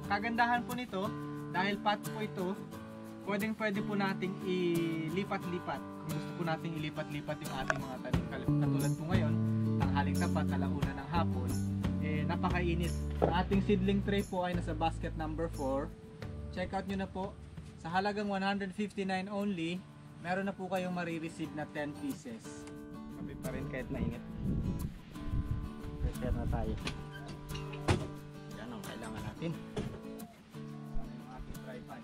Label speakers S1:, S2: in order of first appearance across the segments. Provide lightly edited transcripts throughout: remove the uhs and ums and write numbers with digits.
S1: kagandahan po nito, dahil pot po ito, pwede po nating ilipat-lipat. Kung gusto po nating ilipat-lipat yung ating mga tanim. Katulad po ngayon, tanghaling tapat, alauna ng hapon, napakainit. Ang ating seedling tray po ay nasa basket number 4. Check out nyo na po. Sa halagang 159 only, meron na po kayong marireceive na 10 pieces. Kape pa rin kahit mainit. Prepare na tayo. Yan ang kailangan natin. Ano yung ating tripod?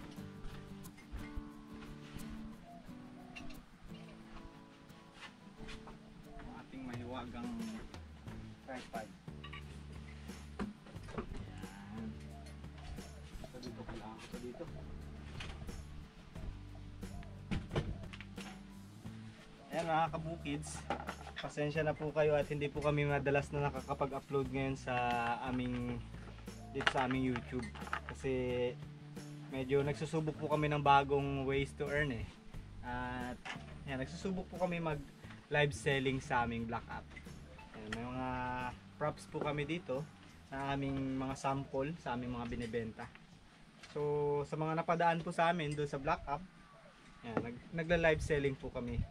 S1: Ang ating mahiwagang tripod. Yan. Ito dito pala. Ito dito. Ayan mga kabukids, pasensya na po kayo at hindi po kami madalas na nakakapag-upload ngayon sa dito sa aming YouTube. Kasi medyo nagsusubok po kami ng bagong ways to earn eh. At yan, nagsusubok po kami mag live selling sa aming Black App. Ayan, may mga props po kami dito sa aming mga sample, sa aming mga binibenta. So sa mga napadaan po sa amin doon sa Black App, yan, nagla-live selling po kami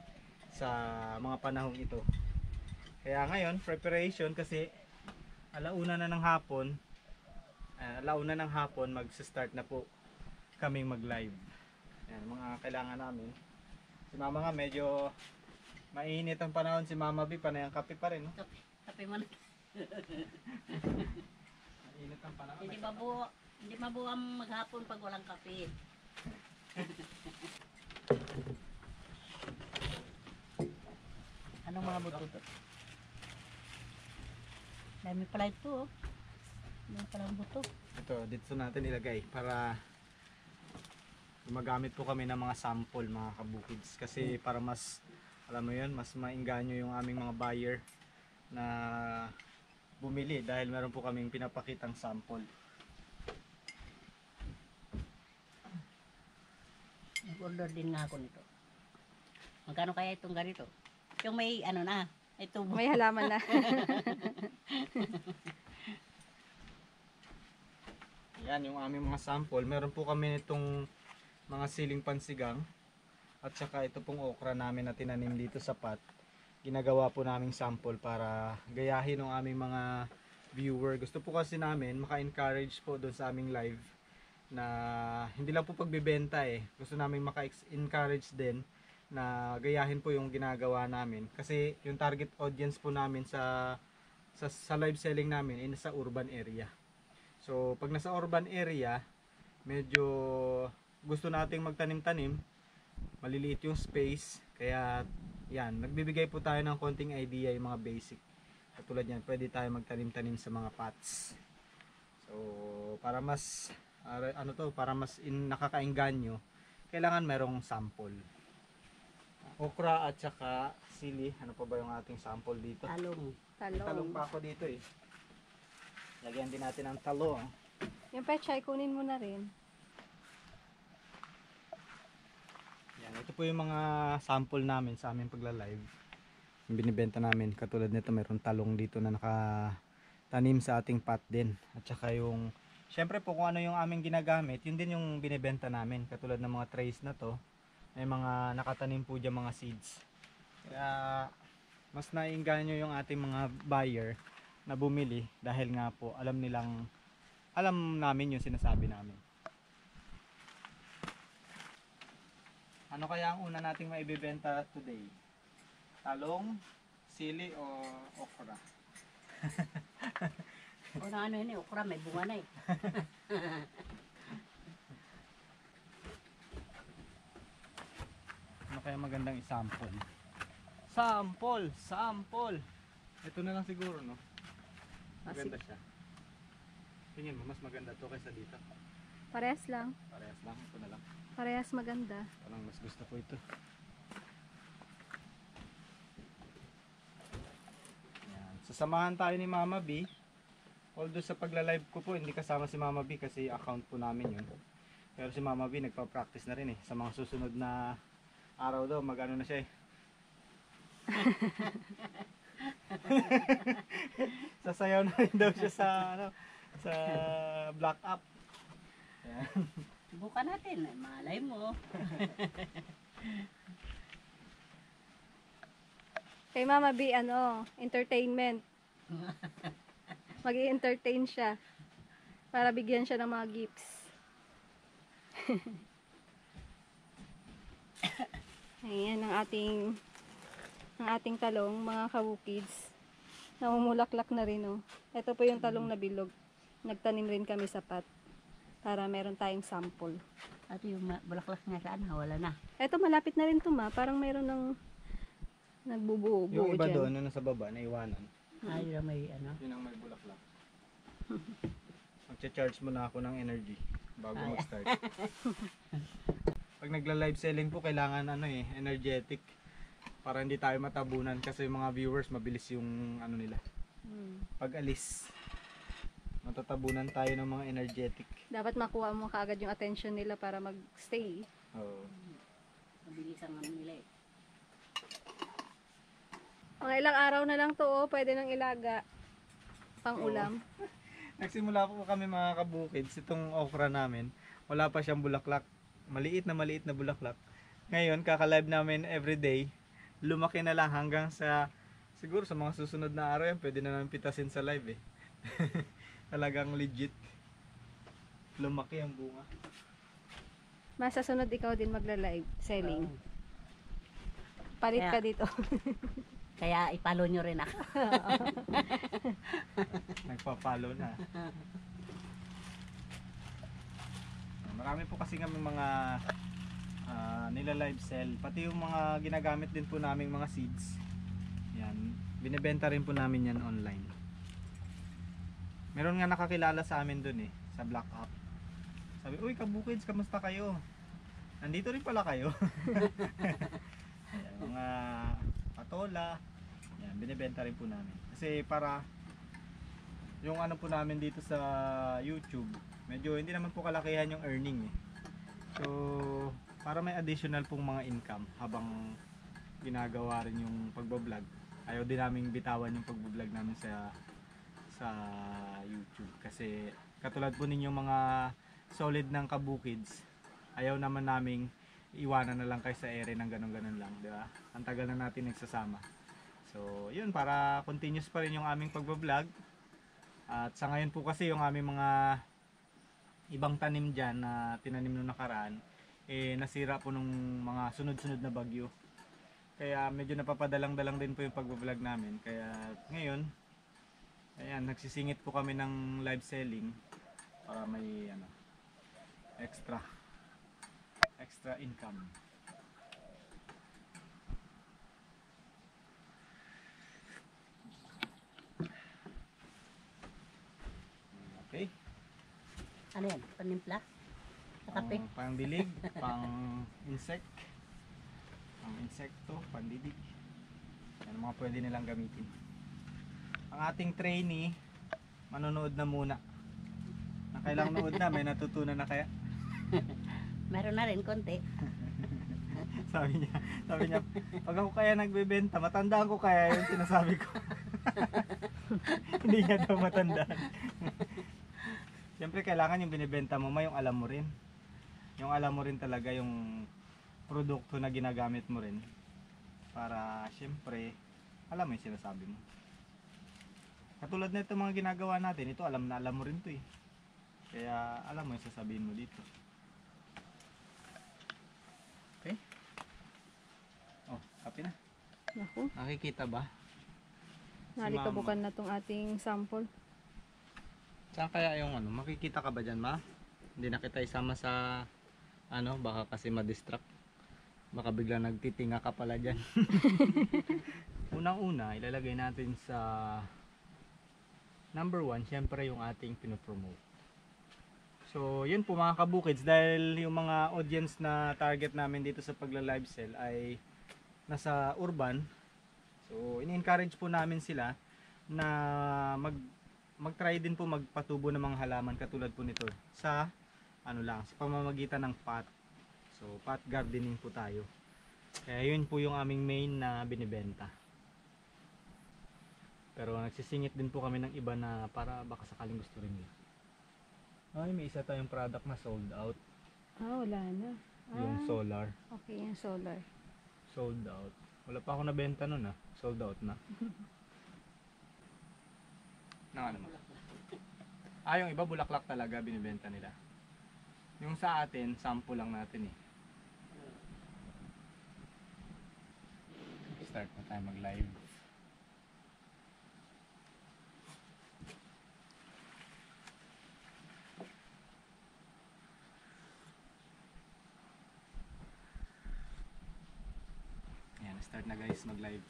S1: sa mga panahong ito. Kaya ngayon, preparation kasi alauna na ng hapon, mag-start na po kaming mag-live. Ayan, mga kailangan namin. Si Mama nga medyo mainit ang panahon, si Mama B panay ang kape pa rin, no?
S2: Kape man.
S1: Mainit ang panahon.
S2: Hindi mabuo ang maghapon pag walang kape. Anong mga buto to? Dami pala ito, oh. Dami pala buto.
S1: Ito, dito natin ilagay para gumagamit po kami ng mga sample mga kabukids. Kasi para mas, alam mo yun, mas maingganyo yung aming mga buyer na bumili dahil meron po kaming pinapakitang sample.
S2: Nag-order din nga ako nito. Magkano kaya itong ganito? Yung may ano na, ito
S3: May halaman na.
S1: Yan yung aming mga sample. Meron po kami nitong mga siling pansigang at saka ito pong okra namin na tinanim dito sa pot. Ginagawa po naming sample para gayahin ng aming mga viewer. Gusto po kasi namin maka-encourage po doon sa aming live na hindi lang po pagbebenta eh. Gusto namin maka-encourage din na gayahin po yung ginagawa namin kasi yung target audience po namin sa live selling namin ay nasa urban area. So pag nasa urban area, medyo gusto nating magtanim-tanim, maliliit yung space, kaya yan, nagbibigay po tayo ng konting idea yung mga basic. Katulad yan, pwede tayo magtanim-tanim sa mga pots. So para mas para mas nakakaengganyo, kailangan merong sample. Okra at saka sili. Ano pa ba yung ating sample dito?
S2: talong.
S1: Talong pa ako dito eh. Lagyan din natin ang talong.
S3: Yung pechay, kunin mo na rin.
S1: Yan, ito po yung mga sample namin sa aming pagla-live. Yung binibenta namin. Katulad nito, mayroong talong dito na nakatanim sa ating pot din. At saka yung, syempre po kung ano yung aming ginagamit, yun din yung binibenta namin. Katulad ng mga trays na to. May mga nakatanim po dyan mga seeds. Kaya mas naiengganyo yung ating mga buyer na bumili dahil nga po alam namin yung sinasabi namin. Ano kaya ang una nating maibibenta today? Talong, sili o okra?
S2: O na ano yun eh, okra, may bunga na eh.
S1: Ano kaya magandang i-sample? Sample! Ito na lang siguro, no? Maganda siya. Tingin mo, mas maganda to kaysa dito.
S3: Parehas lang.
S1: Parehas lang, ito na lang.
S3: Parehas maganda.
S1: Parang mas gusto ko ito. Yan. Sasamahan tayo ni Mama B. Although sa pagla-live ko po, hindi kasama si Mama B kasi account po namin yun. Pero si Mama B nagpa-practice na rin eh. Sa mga susunod na araw daw, mag-ano na siya eh. Sasayaw na rin daw siya sa Black App. Ayan.
S2: Subukan natin. Malay mo.
S3: Kay Mama B, entertainment. Mag-i-entertain siya. Para bigyan siya ng mga gifts. Ayan ang ating talong, mga kabukids. Namumulaklak na rin, oh. Ito po yung talong na bilog. Nagtanim rin kami sa pot para meron tayong sample.
S2: At yung bulaklak nga saan, wala na.
S3: Ito malapit na rin to, ma. Parang meron ng nagbubuo
S1: Yung iba
S3: dyan.
S1: doon, nasa baba, naiwanan.
S2: Ayun na may ano.
S1: Yun ang may bulaklak. Magcha-charge muna ako ng energy bago mag-start. Pag nagla-live selling po, kailangan energetic para hindi tayo matabunan kasi yung mga viewers mabilis yung nila. Pag alis, matatabunan tayo ng mga energetic.
S3: Dapat makuha mo kaagad yung attention nila para mag-stay.
S1: Oo.
S2: Mabilis ang ano nila eh.
S3: Mga ilang araw na lang to, oh. Pwede nang ilaga. Pang ulam.
S1: Nagsimula po kami mga kabukids, itong okra namin, wala pa siyang bulaklak. Maliit na bulaklak. Ngayon, kaka-live namin everyday. Lumaki na lang hanggang sa, siguro sa mga susunod na araw yan, pwede na namin pitasin sa live eh. Talagang legit. Lumaki ang bunga.
S3: Masasunod ikaw din magla-live selling. Palit ka
S2: Kaya-
S3: dito.
S2: Kaya ipalo nyo rin ako.
S1: Nagpa-follow na. Marami po kasi kami mga nila live sell. Pati yung mga ginagamit din po naming mga seeds. Yan. Binebenta rin po namin yan online. Meron nga nakakilala sa amin dun sa Black App. Sabi, uy kabukids, kamusta kayo? Nandito rin pala kayo. Ayan, mga patola. Yan, binebenta rin po namin. Kasi para yung po namin dito sa YouTube, medyo hindi naman po kalakihan yung earning eh. So, para may additional pong mga income habang ginagawa rin yung pagbablog. Ayaw din namin bitawan yung pagbablog namin sa YouTube kasi katulad po ninyong mga solid ng kabukids, ayaw naman naming iwanan na lang kayo sa ere ng ganun-ganun lang, di ba? Ang tagal na natin nagsasama. So, yun, para continuous pa rin yung aming pagbablog. At sa ngayon po kasi yung aming mga ibang tanim dyan na tinanim nung nakaraan, nasira po nung mga sunod-sunod na bagyo. Kaya medyo napapadalang-dalang din po yung pagbablog namin. Kaya ngayon, ayan, nagsisingit po kami ng live selling para may extra income. Okay?
S2: Ano yan? Panimpla? Sa kape?
S1: Pang dilig, pang insect, pang insekto, pandidig. Yan ang mga pwede nilang gamitin. Ang ating trainee, manonood na muna. Nakailang nood na, may natutunan na kaya?
S2: Meron na rin konti.
S1: Sabi niya, pag ako kaya nagbebenta, matandaan ko kaya yung sinasabi ko. Hindi niya daw matandaan. Siyempre kailangan yung binibenta mo, yung alam mo rin. Yung alam mo rin talaga yung produkto na ginagamit mo rin. Para siyempre, alam mo yung sinasabi mo. Katulad na ito mga ginagawa natin, ito alam na alam mo rin to eh. Kaya alam mo yung sasabihin mo dito. Okay? Oh, kape na.
S3: Naku,
S1: Nakikita ba?
S3: nalikabukan na tong ating sample.
S1: Saan kaya yung makikita ka ba dyan ma? Hindi na kita isama sa baka kasi ma-distract. Baka bigla nagtitinga ka pala dyan. Unang-una, ilalagay natin sa number 1, syempre yung ating pinopromote. So, yun po mga kabukids, dahil yung mga audience na target namin dito sa pagla-live sell ay nasa urban. So, in-encourage po namin sila na mag-try din po magpatubo ng mga halaman katulad po nito sa sa pamamagitan ng pot. So, pot gardening po tayo. Kaya yun po yung aming main na binibenta. Pero nagsisingit din po kami ng iba na para baka sakaling gusto rin nila. Ay, may isa tayong product na sold out.
S3: Wala na.
S1: Yung solar.
S3: Okay, yung solar.
S1: Sold out. Wala pa ako nabenta nun ah. Sold out na. Nang ano mo? Yung iba bulaklak talaga binibenta nila. Yung sa atin, sample lang natin eh. Start na tayo mag-live. Ayan, start na guys mag-live.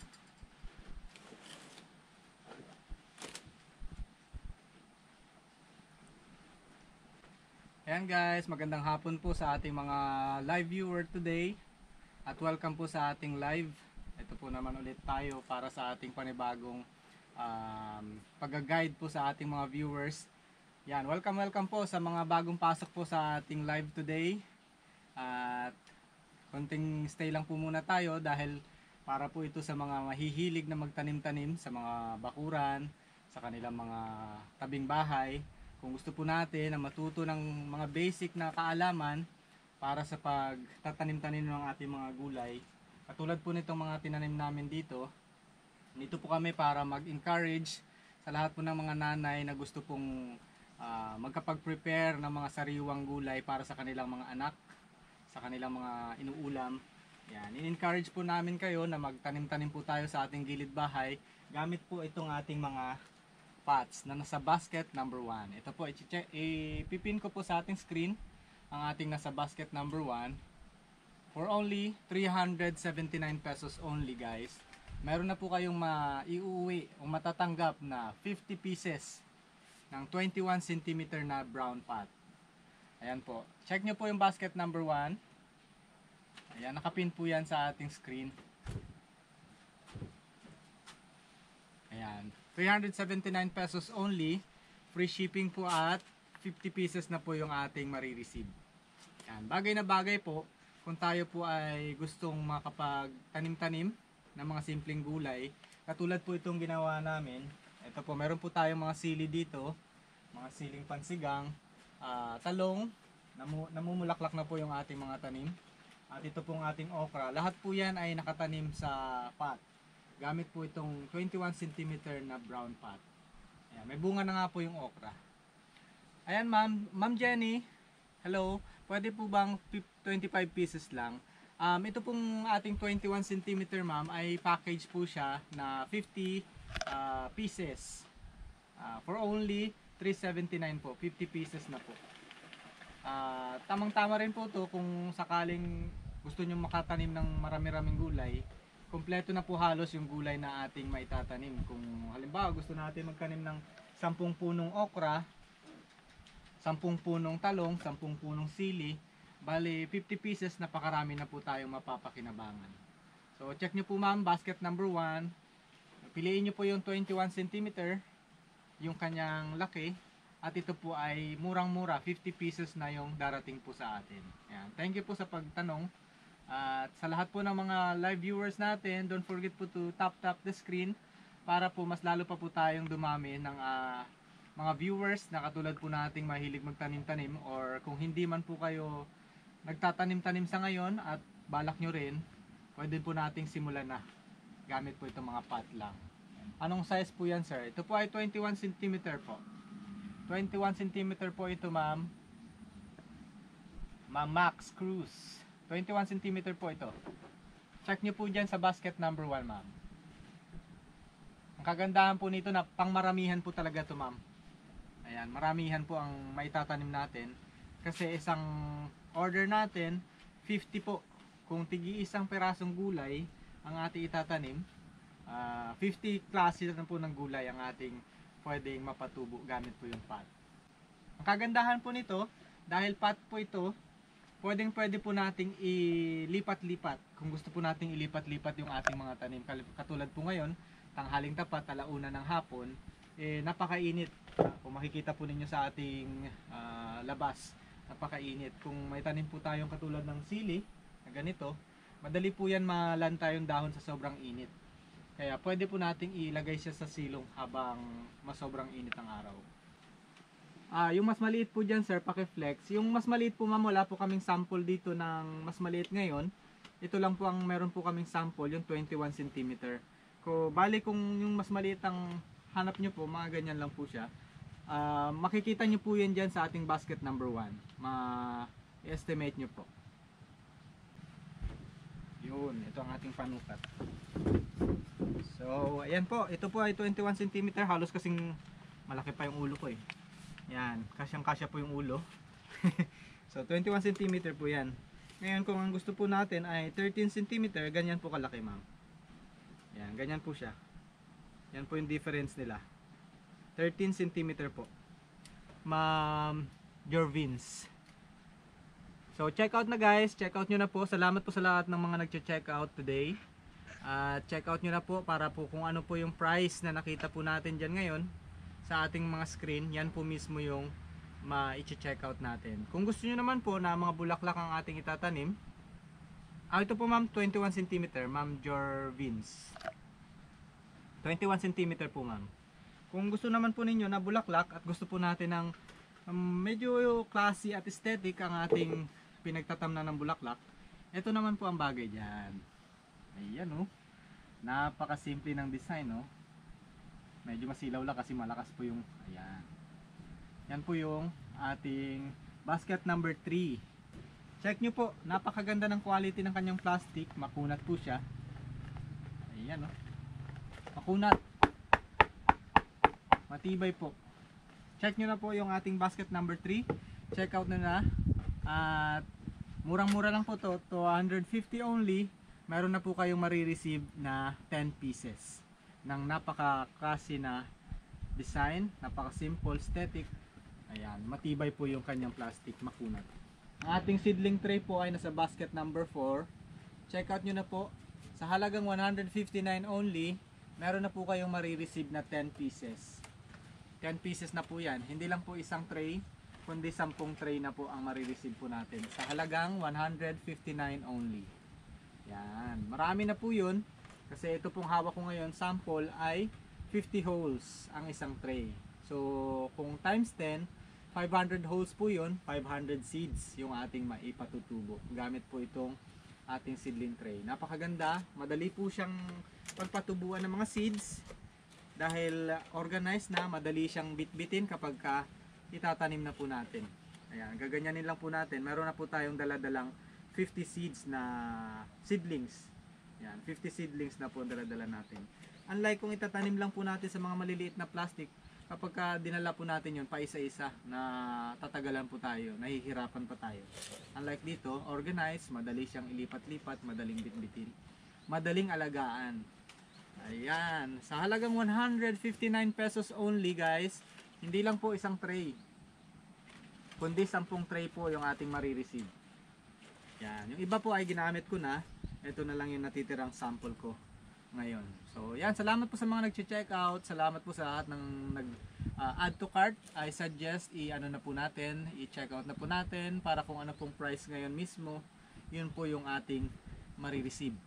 S1: Ayan guys, magandang hapon po sa ating mga live viewer today. At welcome po sa ating live. Ito po naman ulit tayo para sa ating panibagong pag-guide po sa ating mga viewers. Yan, welcome po sa mga bagong pasok po sa ating live today. At konting stay lang po muna tayo dahil para po ito sa mga mahihilig na magtanim-tanim sa mga bakuran, sa kanilang mga tabing bahay. Kung gusto po natin na matuto ng mga basic na kaalaman para sa pagtatanim-tanim ng ating mga gulay. Katulad po nitong mga tinanim namin dito. Nito po kami para mag-encourage sa lahat po ng mga nanay na gusto pong magkapag-prepare ng mga sariwang gulay para sa kanilang mga anak, sa kanilang mga inuulam. Yan, in-encourage po namin kayo na magtanim-tanim po tayo sa ating gilid bahay gamit po itong ating mga pots na nasa basket number 1. Ito po, ipipin ko po sa ating screen ang ating nasa basket number 1 for only 379 pesos only guys. Meron na po kayong maiuwi o matatanggap na 50 pieces ng 21 cm na brown pot. Ayan po. Check nyo po yung basket number 1. Ayan, nakapin po yan sa ating screen. Ayan. 379 pesos only. Free shipping po at 50 pieces na po yung ating marireceive. Ayan. Bagay na bagay po kung tayo po ay gustong makapag-tanim-tanim ng mga simpleng gulay. Katulad po itong ginawa namin. Ito po, meron po tayong mga sili dito. Mga siling pansigang, talong. Namumulaklak na po yung ating mga tanim. At ito pong ating okra. Lahat po yan ay nakatanim sa pot. Gamit po itong 21 cm na brown pot. Ayan, may bunga na nga po yung okra. Ayan Ma'am Jenny. Hello. Pwede po bang 25 pieces lang? Ito pong ating 21 cm ma'am ay package po siya na 50 pieces. For only 379 po. 50 pieces na po. Tamang-tama rin po to kung sakaling gusto nyo makatanim ng marami-raming gulay. Kompleto na po halos yung gulay na ating maitatanim. Kung halimbawa gusto natin magtanim ng 10 punong okra, 10 punong talong, 10 punong sili, bali 50 pieces, napakarami na po tayong mapapakinabangan. So check nyo po ma'am, basket number 1. Piliin nyo po yung 21 cm, yung kanyang laki. At ito po ay murang-mura, 50 pieces na yung darating po sa atin. Ayan. Thank you po sa pagtanong. At sa lahat po ng mga live viewers natin, don't forget po to tap the screen para po mas lalo pa po tayong dumami ng mga viewers na katulad po nating mahilig magtanim-tanim, or kung hindi man po kayo nagtatanim-tanim sa ngayon at balak nyo rin, pwede po nating simulan na gamit po itong mga pot lang. Anong size po yan sir? Ito po ay 21 cm po. 21 cm po ito ma'am. Ma'am Max Cruz. 21 cm po ito. Check nyo po dyan sa basket number 1 ma'am. Ang kagandahan po nito na pangmaramihan po talaga ito ma'am. Ayan, maramihan po ang maitatanim natin. Kasi isang order natin, 50 po. Kung tigi isang perasong gulay ang ating itatanim, 50 klase na po ng gulay ang ating pwedeng mapatubo gamit po yung pot. Ang kagandahan po nito, dahil pot po ito, pwede po nating ilipat-lipat. Kung gusto po nating ilipat-lipat yung ating mga tanim. Katulad po ngayon, tanghaling tapat, alauna ng hapon, napakainit. Kung makikita po ninyo sa ating labas, napakainit. Kung may tanim po tayong katulad ng sili, na ganito, madali po yan malanta yung dahon sa sobrang init. Kaya pwede po nating ilagay siya sa silong habang mas sobrang init ang araw. Yung mas maliit po dyan sir, paki-flex. Yung mas maliit po ma'am, wala po kaming sample dito ng mas maliit ngayon. Ito lang po ang meron po kaming sample, yung 21 cm. Bali kung yung mas maliit ang hanap nyo po, mga ganyan lang po siya. Makikita nyo po yan dyan sa ating basket number 1. Ma-estimate nyo po. Yun, ito ang ating panukat. So, ayan po. Ito po ay 21 cm. Halos kasing malaki pa yung ulo ko eh. Yan, kasyang-kasya po yung ulo. So, 21 cm po yan. Ngayon, kung ang gusto po natin ay 13 cm, ganyan po kalaki ma'am. Yan, ganyan po siya. Yan po yung difference nila. 13 cm po. Ma'am Jorvins. So, check out na guys. Check out nyo na po. Salamat po sa lahat ng mga nag-check out today. Check out nyo na po para po kung ano po yung price na nakita po natin dyan ngayon sa ating mga screen. Yan po mismo yung ma-check out natin. Kung gusto nyo naman po na mga bulaklak ang ating itatanim, ito po ma'am, 21 cm. Ma'am Jorvins. 21 cm po ma'am. Kung gusto naman po ninyo na bulaklak at gusto po natin ng medyo classy at aesthetic ang ating pinagtatamnan ng bulaklak, ito naman po ang bagay dyan. Ayan oh. Napakasimple ng design oh. Medyo masilaw lang kasi malakas po yung ayan. Yan po yung ating basket number 3. Check nyo po, napakaganda ng quality ng kanyang plastic. Makunat po siya. Ayan oh. Makunat. Matibay po. Check nyo na po yung ating basket number 3. Check out na. At murang-mura lang po to. 250 only. Meron na po kayong marireceive na 10 pieces ng napaka-classy na design, napaka-simple, aesthetic. Ayan, matibay po yung kanyang plastic, makunat. Ang ating seedling tray po ay nasa basket number 4. Check out nyo na po. Sa halagang 159 only, meron na po kayong marireceive na 10 pieces. 10 pieces na po yan. Hindi lang po isang tray, kundi 10 tray na po ang marireceive po natin. Sa halagang 159 only. Yan. Marami na po yun. Kasi ito pong hawak ko ngayon, sample ay 50 holes ang isang tray. So, kung times 10, 500 holes po yun, 500 seeds yung ating maipatutubo. Gamit po itong ating seedling tray. Napakaganda. Madali po siyang pagpatubuan ng mga seeds. Dahil organized na, madali siyang bitbitin kapag itatanim na po natin. Ayan, gaganyanin lang po natin. Meron na po tayong daladalang 50 seeds na seedlings. Ayan, 50 seedlings na po ang daladala natin. Unlike kung itatanim lang po natin sa mga maliliit na plastic, kapag dinala po natin yun pa isa-isa, na tatagalan po tayo, nahihirapan pa tayo. Unlike dito, organized, madali siyang ilipat-lipat, madaling bitbitin, madaling alagaan. Ayan, sa halagang 159 pesos only guys, hindi lang po isang tray, kundi 10 tray po yung ating marireceive. Yan, yung iba po ay ginamit ko na, ito na lang yung natitirang sample ko ngayon. So yan, salamat po sa mga nag-check out, salamat po sa lahat ng nag-add to cart. I suggest i-ano na po natin, i-check out na po natin para kung ano pong price ngayon mismo, yun po yung ating marireceive.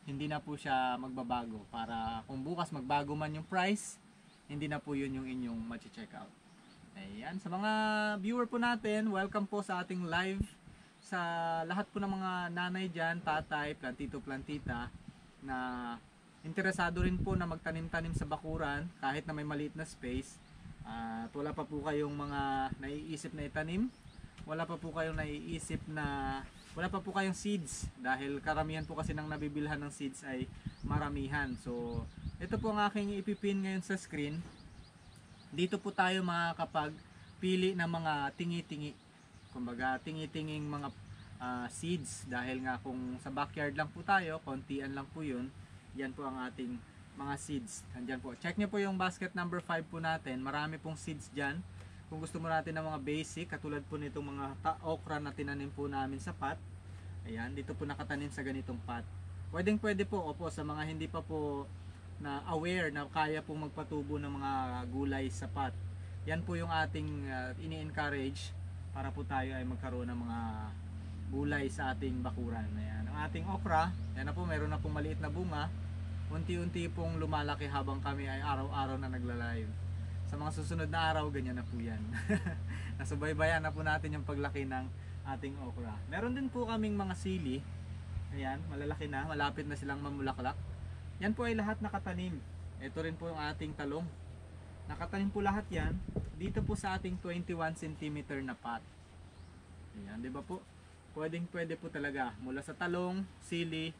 S1: Hindi na po siya magbabago para kung bukas magbago man yung price, hindi na po yun yung inyong ma-check out. Ayan, sa mga viewer po natin, welcome po sa ating live. Sa lahat po ng mga nanay dyan, tatay, plantito, plantita na interesado rin po na magtanim-tanim sa bakuran kahit na may maliit na space. At wala pa po kayong mga naiisip na itanim, wala pa po kayong naiisip na wala pa po kayong seeds dahil karamihan po kasi ng nabibilhan ng seeds ay maramihan. So ito po ang aking ipipin ngayon sa screen. Dito po tayo makakapagpili ng mga tingi-tingi, kumbaga tingi-tinging mga seeds, dahil nga kung sa backyard lang po tayo, kontian lang po yun. Yan po ang ating mga seeds. Andyan po, check nyo po yung basket number 5 po natin, marami pong seeds dyan. Kung gusto mo natin ng mga basic, katulad po nitong mga okra na tinanim po namin sa pot. Ayan, dito po nakatanim sa ganitong pot. Pwede po, opo, sa mga hindi pa po na aware na kaya pong magpatubo ng mga gulay sa pot. Yan po yung ating ini-encourage para po tayo ay magkaroon ng mga gulay sa ating bakuran. Ayan, ang ating okra, yan na po, meron na pong maliit na bunga. Unti-unti pong lumalaki habang kami ay araw-araw na nagla-live. sa mga susunod na araw, ganyan na po yan. Nasubaybayan na po natin yung paglaki ng ating okra. Meron din po kaming mga sili. Ayan, malalaki na, malapit na silang mamulaklak. Yan po ay lahat nakatanim. Ito rin po yung ating talong. Nakatanim po lahat yan dito po sa ating 21 cm na pot. Ayan, di ba po? Pwede po talaga. Mula sa talong, sili,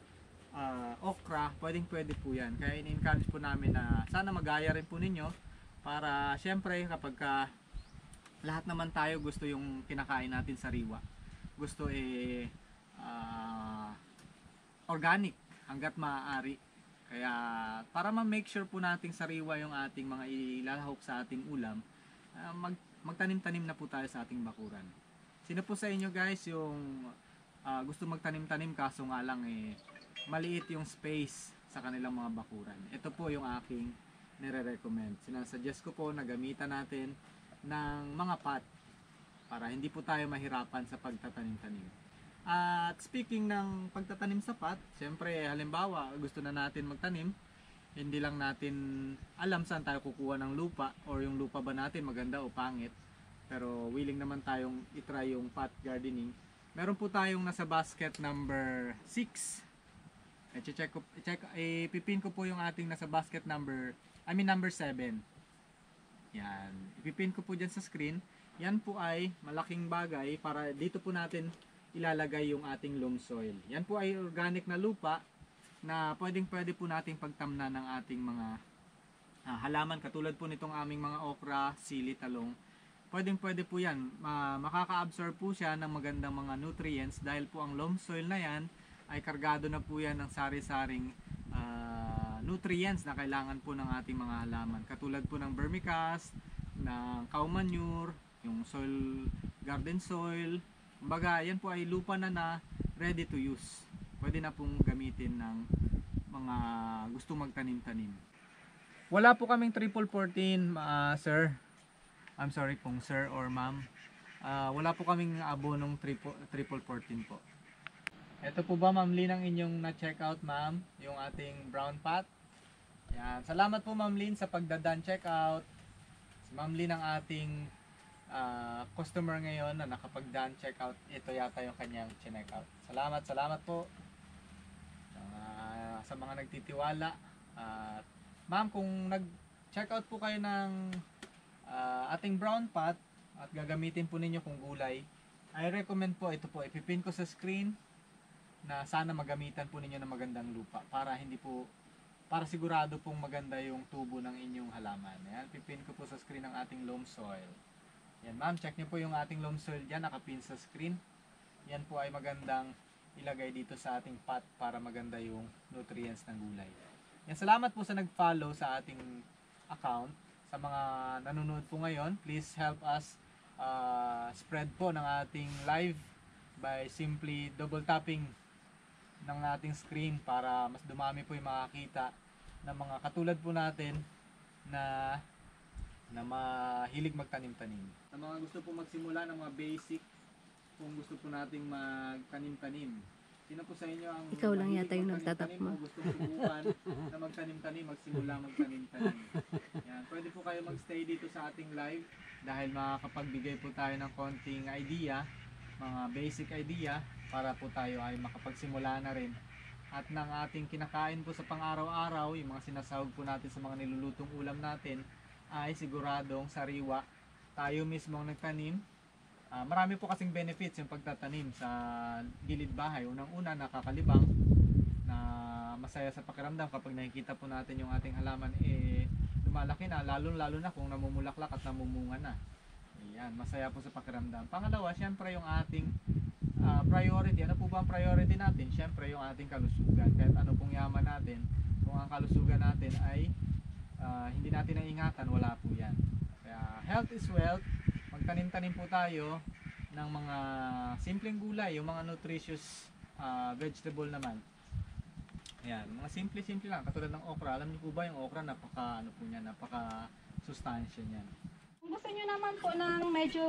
S1: okra, pwede po yan. Kaya in-encourage po namin na sana magaya rin po ninyo para syempre kapag lahat naman tayo gusto yung kinakain natin sariwa. Gusto organic hanggat maaari. Kaya para ma-make sure po nating sariwa yung ating mga ilalahok sa ating ulam, magtanim-tanim na po tayo sa ating bakuran. Sino po sa inyo guys yung gusto magtanim-tanim kaso nga lang maliit yung space sa kanilang mga bakuran? Ito po yung aking nire-recommend. Sinasuggest ko po na gamitan natin ng mga pot para hindi po tayo mahirapan sa pagtatanim-tanim. At speaking ng pagtatanim sa pot, siyempre halimbawa gusto na natin magtanim, hindi lang natin alam saan tayo kukuha ng lupa or yung lupa ba natin maganda o pangit, pero willing naman tayong itry yung pot gardening. Meron po tayong nasa basket number 6. Ipipin ko po yung ating nasa basket number 7. Yan, ipipin ko po dyan sa screen. Yan po ay malaking bagay para dito po natin ilalagay yung ating loam soil. Yan po ay organic na lupa na pwede po nating pagtamna ng ating mga halaman katulad po nitong aming mga okra, sili, talong. Pwede po yan. Makaka-absorb po siya ng magandang mga nutrients dahil po ang loam soil na yan ay kargado na po yan ng sari-saring nutrients na kailangan po ng ating mga halaman. Katulad po ng vermicast, ng cow manure, yung garden soil. Kumbaga, yan po ay lupa na ready to use. Pwede na pong gamitin ng mga gusto magtanim-tanim. Wala po kaming triple 14, sir. I'm sorry kung sir or ma'am. Wala po kaming abonong triple 14 po. Ito po ba, Ma'am Lynn, ang inyong na-check out, ma'am? Yung ating brown pot. Yan. Salamat po, Ma'am Lynn, sa pagdadan check out. Si Ma'am Lynn ang ating customer ngayon na nakapag-done check out. Ito yata yung kanyang check out. Salamat po sa mga nagtitiwala. Ma'am, kung nag-check out po kayo ng ating brown pot at gagamitin po ninyo kung gulay, I recommend po ito po. Ipipin ko sa screen na sana magamitan po ninyo ng magandang lupa para sigurado pong maganda yung tubo ng inyong halaman. Ayan, pipin ko po sa screen ang ating loam soil. Yan ma'am, check nyo po yung ating loam soil dyan, nakapin sa screen. Yan po ay magandang ilagay dito sa ating pot para maganda yung nutrients ng gulay. Yan, salamat po sa nag-follow sa ating account. Sa mga nanonood po ngayon, please help us spread po ng ating live by simply double tapping ng ating screen para mas dumami po yung makakita ng mga katulad po natin na mahilig magtanim-tanim. Sa mga gusto po magsimula ng mga basic, kung gusto po nating magtanim-tanim, sino po sa inyo ang
S3: Ikaw lang
S1: mahilig
S3: yata yung
S1: magtanim-tanim
S3: nagtatap mo.
S1: o gusto subukan na magtanim-tanim, magsimula magtanim-tanim? Yan, pwede po kayo magstay dito sa ating live dahil makakapagbigay po tayo ng konting idea, mga basic idea para po tayo ay makapagsimula na rin. At ng ating kinakain po sa pang-araw-araw, yung mga sinasahog po natin sa mga nilulutong ulam natin, ay siguradong sariwa. Tayo mismo ang nagtanim. Marami po kasing benefits yung pagtatanim sa gilid bahay. Unang-una, nakakalibang na masaya sa pakiramdam kapag nakikita po natin yung ating halaman lumalaki na, lalo na kung namumulaklak at namumunga na. Ayan, masaya po sa pakiramdam. Pangalawa, syempre yung ating priority. Ano po ba ang priority natin? Syempre yung ating kalusugan. Kahit ano pong yaman natin, kung ang kalusugan natin ay hindi natin naingatan, wala po yan. Kaya health is wealth. Magtanim-tanim po tayo ng mga simpleng gulay, yung mga nutritious vegetable naman. Ayan, mga simple lang, katulad ng okra. Alam niyo po ba yung okra, napaka sustansya niyan.
S3: Kung gusto nyo naman po ng medyo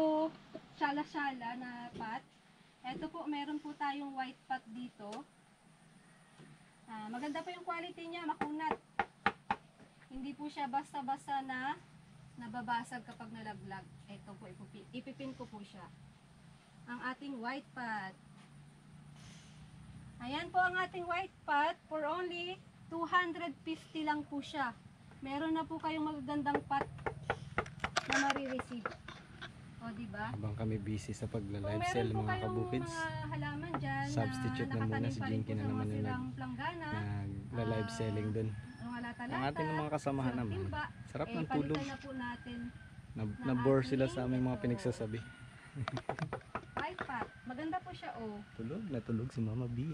S3: sala-sala na pot, eto po, meron po tayong white pot dito. Maganda po yung quality niya, makunat. Hindi po siya basta-basta na nababasag kapag nalaglag. Ito po, ipipin ko po siya. Ang ating white pot. Ayan po ang ating white pot. For only 250 lang po siya. Meron na po kayong magagandang pot na marireceive. O, diba?
S1: Habang kami busy sa
S3: Kung
S1: pagla-live
S3: meron
S1: sell
S3: po
S1: mga
S3: kayong
S1: kabukids,
S3: mga halaman dyan
S1: substitute na muna
S3: nakatanim
S1: si
S3: pa rin
S1: Jinky
S3: po
S1: na
S3: sa
S1: naman
S3: mga
S1: yung
S3: silang planggana,
S1: nagla-live selling dun.
S3: mga lata-lata,
S1: Ang ating mga kasamahan
S3: silang
S1: naman,
S3: timba,
S1: sarap ng tulog.
S3: palitan na po natin
S1: Na-bore sila sa aming mga
S3: ito.
S1: pinagsasabi.
S3: white pot. Maganda po siya, oh.
S1: Natulog si Mama B.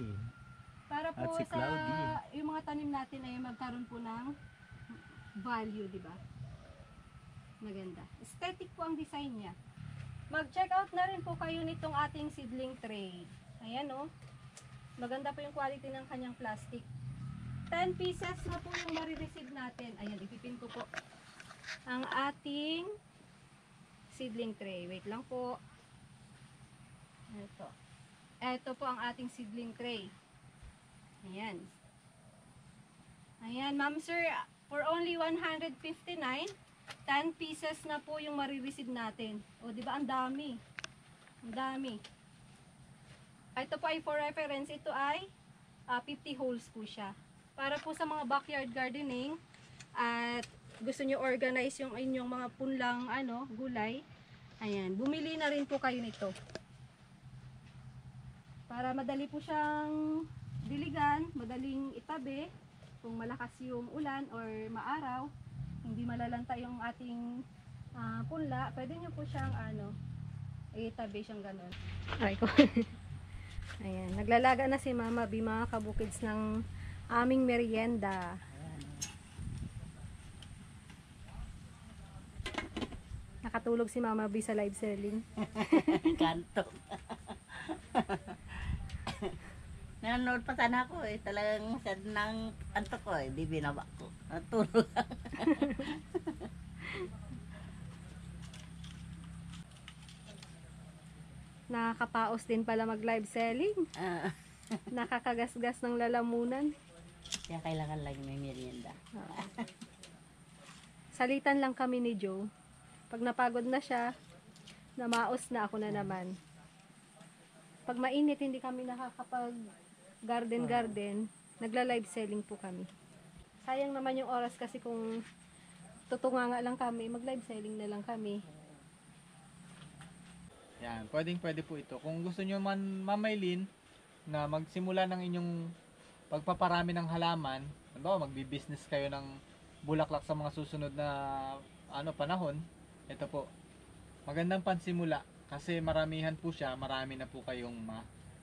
S3: Para po
S1: At si
S3: sa
S1: Cloudy.
S3: yung mga tanim natin ay magkaroon po ng value, di ba? Maganda. Aesthetic po ang design niya. Mag-check out na rin po kayo nitong ating seedling tray. Ayan, oh. Maganda po yung quality ng kanyang plastic. 10 pieces na po yung marireceive natin. Ayan, ipipin ko po ang ating seedling tray. Wait lang po. Ito. Ito po ang ating seedling tray. Ayan. Ayan, ma'am sir, for only 159, 10 pieces na po yung marireceive natin. O, di ba? Ang dami. Ang dami. Ito po ay for reference. Ito ay 50 holes po siya. Para po sa mga backyard gardening at gusto nyo organize yung inyong mga punlang gulay. Ayan. Bumili na rin po kayo nito. Para madali po siyang diligan, madaling itabi. Kung malakas yung ulan or maaraw, hindi malalanta yung ating punla, pwede nyo po siyang itabi siyang ganun. Ay ko. Ayan, naglalaga na si Mama B, mga kabukids, ng aming merienda. Nakatulog si Mama B sa live selling.
S2: Kanto. Nanonood pa sana ako eh. Talagang sad ng anto ko eh. Bibinaba ko. Natulog.
S3: Nakakapaos din pala mag live selling. Nakakagasgas ng lalamunan.
S2: Kaya kailangan lang may merienda.
S3: Salitan lang kami ni Joe. Pag napagod na siya, namaos na ako na naman. Pag mainit, hindi kami nakakapag garden, nagla-live selling po kami. Sayang naman yung oras kasi kung tutunga nga lang kami, mag-live selling na lang kami.
S1: Yan, pwede po ito. Kung gusto nyo man mamaylin na magsimula ng inyong pagpaparami ng halaman, halimbawa magbi-business kayo ng bulaklak sa mga susunod na panahon, ito po. Magandang pansimula kasi maramihan po siya, marami na po kayong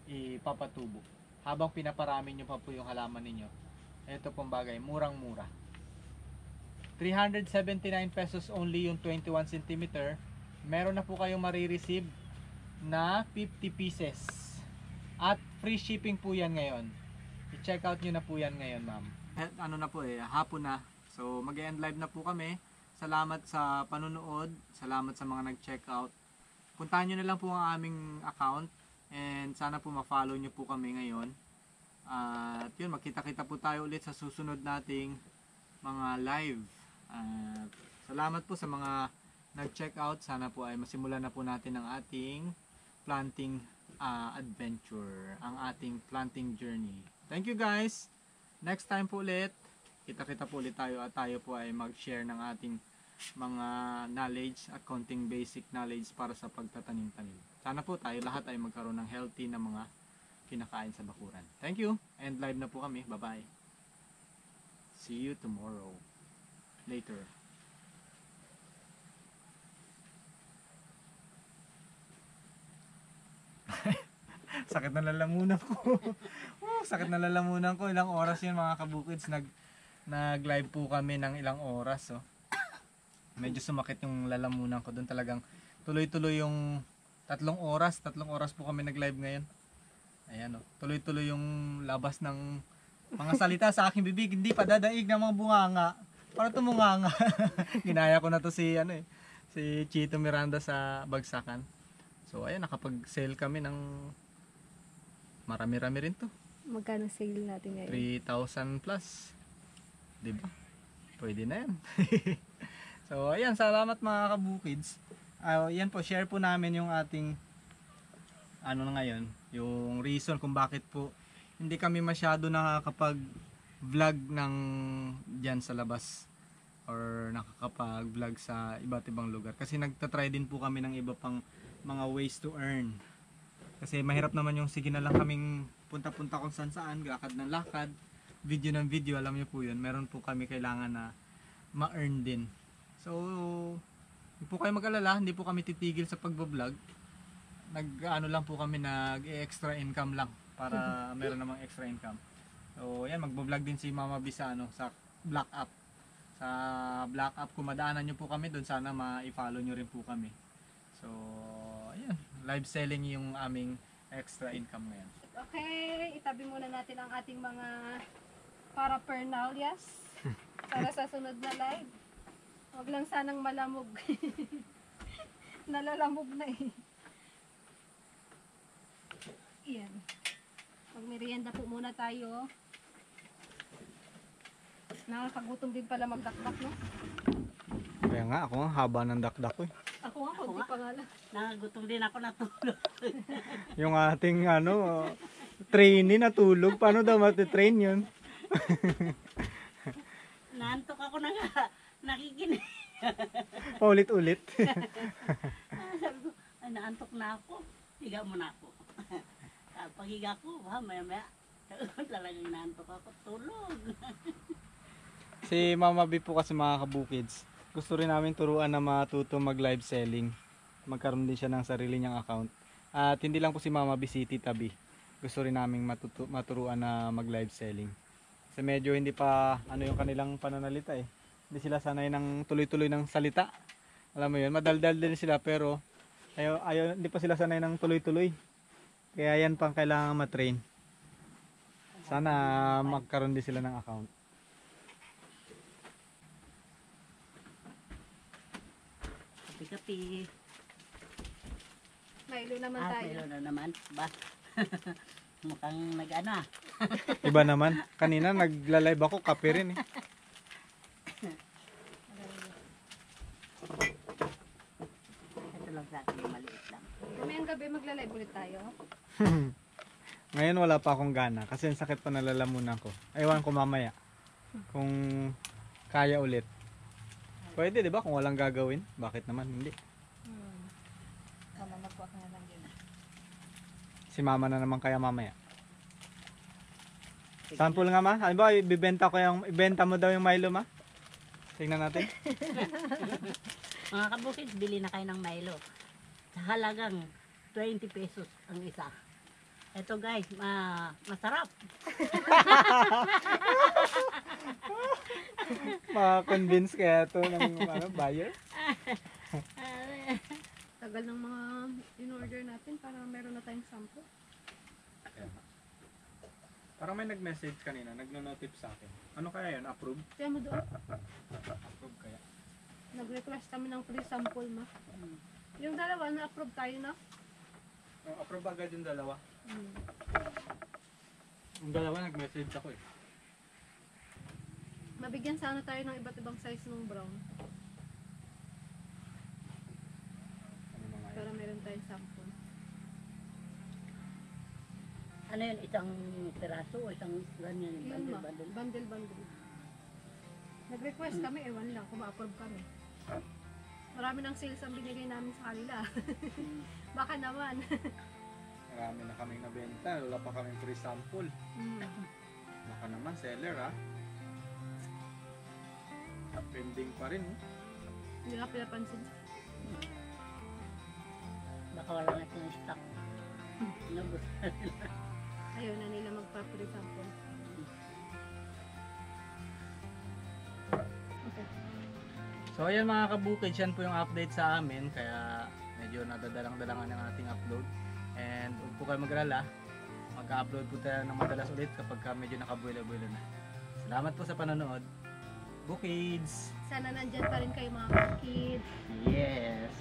S1: ipapatubo. Habang pinaparami nyo pa po yung halaman ninyo, ito pong bagay, murang-mura. 379 pesos only yung 21 cm. Meron na po kayong marireceive na 50 pieces. At free shipping po yan ngayon. I-check out nyo na po yan ngayon, ma'am. Na po hapon na. So mag-end live na po kami. Salamat sa panunood. Salamat sa mga nag-check out. Puntahan nyo na lang po ang aming account. And sana po ma-follow nyo po kami ngayon. At yun, magkita-kita po tayo ulit sa susunod nating mga live. Salamat po sa mga nag-check out. Sana po ay masimulan na po natin ang ating planting adventure. Ang ating planting journey. Thank you guys. Next time po ulit. Kita-kita po ulit tayo at tayo po ay mag-share ng ating mga knowledge at konting basic knowledge para sa pagtatanim-tanim. Sana po tayo lahat ay magkaroon ng healthy na mga kinakain sa bakuran. Thank you. And live na po kami. Bye-bye. See you tomorrow. Later. Sakit na lalamunan ko. Sakit na lalamunan ko. Ilang oras yun mga kabukids. Nag-live po kami ng ilang oras. Medyo sumakit yung lalamunan ko. Doon talagang tuloy-tuloy yung 3 oras. 3 oras po kami nag-live ngayon. Ayan tuloy-tuloy yung labas ng mga salita sa aking bibig. Hindi pa dadaig ng mga bunganga. Para tumunganga. Ginaya ko na to si Chito Miranda sa Bagsakan. So ayan, nakapag-sale kami ng marami-rami rin to.
S3: Magkano sale natin ngayon?
S1: 3,000 plus. Diba? Pwede na yan. So, ayan, salamat mga kabukids. Yan po, share po namin yung ating ano na ngayon, yung reason kung bakit po hindi kami masyado nakakapag-vlog ng dyan sa labas or nakakapag-vlog sa iba't ibang lugar. Kasi nagtatry din po kami ng iba pang mga ways to earn. Kasi mahirap naman yung sige na lang kaming punta-punta kung saan, lakad ng lakad, video ng video, alam niyo po yun. Meron po kami kailangan na ma-earn din. So, hindi po kayo mag-alala, hindi po kami titigil sa pagbablog. Nag-ano lang po kami, nag-extra income lang para meron namang extra income. So, yan, magbablog din si Mama B sa, sa Black App. Sa Black App, kung madaanan nyo po kami doon, sana ma-follow nyo rin po kami. So, ayan, live selling yung aming extra income ngayon.
S3: Okay, itabi muna natin ang ating mga paraphernalias para sa sunod na live. Huwag lang sanang malamog. Nalalamog na eh. Iyan. Magmerienda po muna tayo. Nakakagutom din pala magdakdak, no?
S1: Kaya nga, ako nga, haba ng dakdak ko eh.
S3: Ako nga, konti pa nga lang.
S2: Nakagutom din ako natulog.
S1: Yung ating trainee natulog, paano daw matitrain yun?
S2: Naantok ako na nga. Nakikinig.
S1: Paulit-ulit.
S2: Sabi ko, ay, naantok na ako. Higa mo na ako. Paghiga ko, maya-maya. Talagang naantok ako. Tulog.
S1: Si Mama B po kasi mga kabukids, gusto rin namin turuan na matuto mag live selling. Magkaroon din siya ng sarili niyang account. At hindi lang po si Mama B, si Tita B. Gusto rin namin maturuan na mag live selling. Kasi medyo hindi pa yung kanilang pananalita eh. Hindi sila sanay ng tuloy-tuloy ng salita. Alam mo yun, madaldal din sila pero hindi pa sila sanay ng tuloy-tuloy. Kaya yan pang kailangan matrain. Sana magkaroon din sila ng account.
S2: Kapi-kapi.
S3: Milo naman tayo.
S2: Pero na naman. Ba? Mukhang nag-ano ah.
S1: Iba naman. Kanina nagla-live ako, kape rin eh.
S2: Ito lang sa akin, maliit lang.
S3: Mamayang gabi magla-live ulit tayo.
S1: Ngayon wala pa akong gana kasi ang sakit pa ng lalamunan ko. Ewan ko mamaya kung kaya ulit. Pwede 'di ba kung walang gagawin? Bakit naman hindi?
S3: Tama na po ako na lang yun.
S1: Si mama na naman kaya mamaya. Sample nga ma. Ano ba ibenta mo daw yung Milo ma? Tingnan natin.
S2: Mga kabukid, bili na kayo ng Milo. Sa halagang 20 pesos ang isa. Ito guys, masarap.
S1: Ma-convince kaya to ng buyer.
S3: Tagal ng mga in-order natin para meron na tayong sample.
S1: Parang may nag-message kanina, nagno-notif sa akin. Ano kaya yun? Approve?
S3: Kaya mo doon,
S1: Approve kaya.
S3: nag-request kami ng free sample ma. Yung dalawa, na-approve tayo na.
S1: Approve agad yung dalawa. Yung dalawa nag-message ako eh.
S3: Mabigyan sana tayo ng iba't ibang size ng brown.
S1: Ano mga
S3: Para meron tayong sample.
S2: Ano yun, isang peraso o isang ganyan,
S3: Yun ma,
S2: bundle-bundle.
S3: bundle. Nag-request kami, ewan lang kung ma-approve kami. Marami ng sales ang binigay namin sa kanila. Baka naman.
S1: Marami na kaming nabenta, wala pa kaming free sample. Baka naman, seller ha. Pending pa rin.
S3: Hindi ka pinapansin.
S2: Baka wala na silang stock. Nabos.
S3: Ayaw na nila magpa-free sample. Okay.
S1: So ayan mga kabukid, yan po yung update sa amin. Kaya medyo nadadalang-dalangan ng ating upload. And huwag po kayo mag-alala, mag-upload po tayo ng madalas ulit kapag medyo nakabuelo-buelo na. Salamat po sa panonood. Bukids!
S3: Sana nandyan pa rin kayo mga kids.
S1: Yes!